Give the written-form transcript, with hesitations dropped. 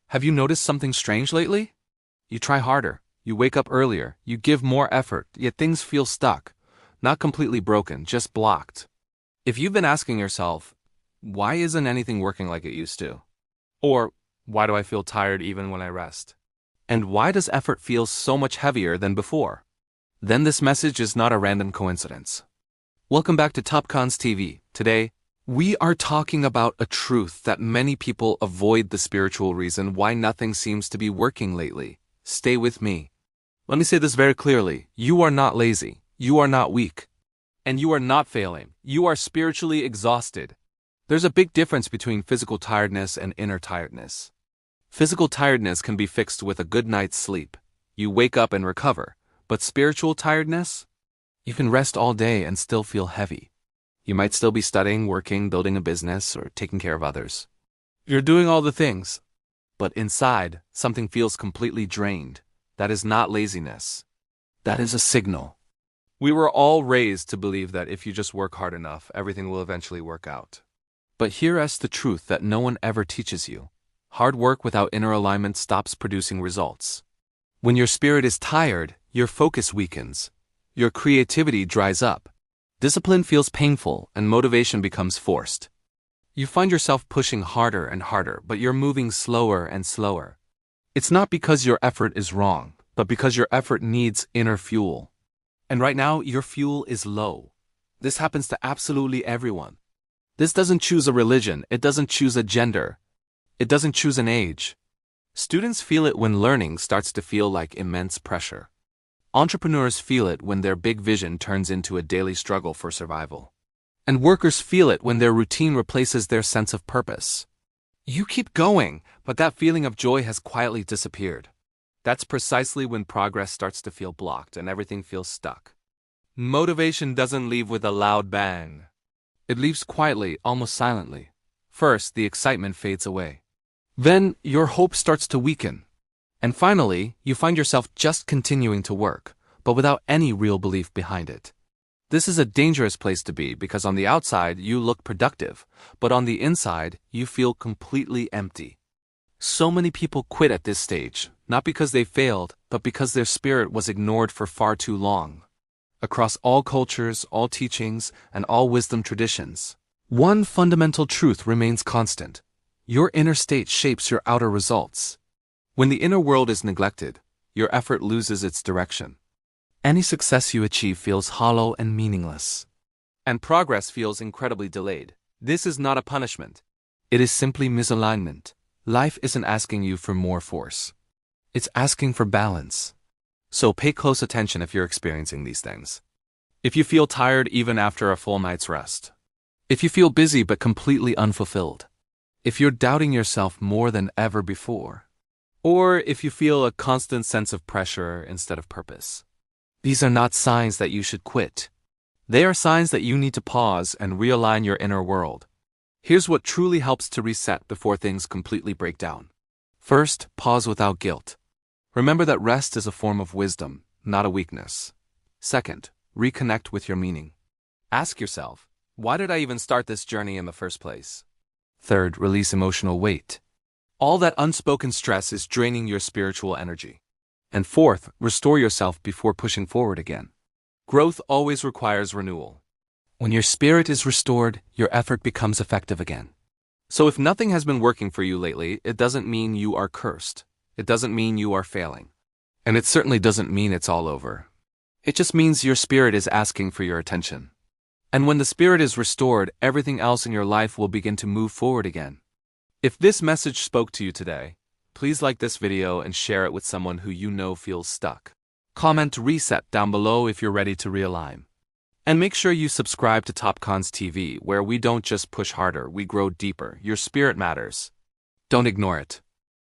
Have you noticed something strange lately? You try harder, you wake up earlier, you give more effort, yet things feel stuck. Not completely broken, just blocked. If you've been asking yourself, why isn't anything working like it used to? Or, why do I feel tired even when I rest? And why does effort feel so much heavier than before? Then this message is not a random coincidence. Welcome back to TOPKUNS TV. Today, we are talking about a truth that many people avoid, the spiritual reason why nothing seems to be working lately. Stay with me. Let me say this very clearly. You are not lazy. You are not weak. And you are not failing. You are spiritually exhausted. There's a big difference between physical tiredness and inner tiredness. Physical tiredness can be fixed with a good night's sleep. You wake up and recover. But spiritual tiredness? You can rest all day and still feel heavy. You might still be studying, working, building a business, or taking care of others. You're doing all the things. But inside, something feels completely drained. That is not laziness. That is a signal. We were all raised to believe that if you just work hard enough, everything will eventually work out. But here is the truth that no one ever teaches you. Hard work without inner alignment stops producing results. When your spirit is tired, your focus weakens. Your creativity dries up. Discipline feels painful and motivation becomes forced. You find yourself pushing harder and harder, but you're moving slower and slower. It's not because your effort is wrong, but because your effort needs inner fuel. And right now, your fuel is low. This happens to absolutely everyone. This doesn't choose a religion, it doesn't choose a gender, it doesn't choose an age. Students feel it when learning starts to feel like immense pressure. Entrepreneurs feel it when their big vision turns into a daily struggle for survival. And workers feel it when their routine replaces their sense of purpose. You keep going, but that feeling of joy has quietly disappeared. That's precisely when progress starts to feel blocked and everything feels stuck. Motivation doesn't leave with a loud bang. It leaves quietly, almost silently. First, the excitement fades away. Then, your hope starts to weaken. And finally, you find yourself just continuing to work, but without any real belief behind it. This is a dangerous place to be because on the outside, you look productive, but on the inside, you feel completely empty. So many people quit at this stage, not because they failed, but because their spirit was ignored for far too long. Across all cultures, all teachings, and all wisdom traditions, one fundamental truth remains constant. Your inner state shapes your outer results. When the inner world is neglected, your effort loses its direction. Any success you achieve feels hollow and meaningless. And progress feels incredibly delayed. This is not a punishment. It is simply misalignment. Life isn't asking you for more force. It's asking for balance. So pay close attention if you're experiencing these things. If you feel tired even after a full night's rest. If you feel busy but completely unfulfilled. If you're doubting yourself more than ever before. Or if you feel a constant sense of pressure instead of purpose. These are not signs that you should quit. They are signs that you need to pause and realign your inner world. Here's what truly helps to reset before things completely break down. First, pause without guilt. Remember that rest is a form of wisdom, not a weakness. Second, reconnect with your meaning. Ask yourself, why did I even start this journey in the first place? Third, release emotional weight. All that unspoken stress is draining your spiritual energy. And fourth, restore yourself before pushing forward again. Growth always requires renewal. When your spirit is restored, your effort becomes effective again. So if nothing has been working for you lately, it doesn't mean you are cursed. It doesn't mean you are failing. And it certainly doesn't mean it's all over. It just means your spirit is asking for your attention. And when the spirit is restored, everything else in your life will begin to move forward again. If this message spoke to you today, please like this video and share it with someone who you know feels stuck. Comment reset down below if you're ready to realign. And make sure you subscribe to TOPKUNS TV, where we don't just push harder, we grow deeper. Your spirit matters. Don't ignore it.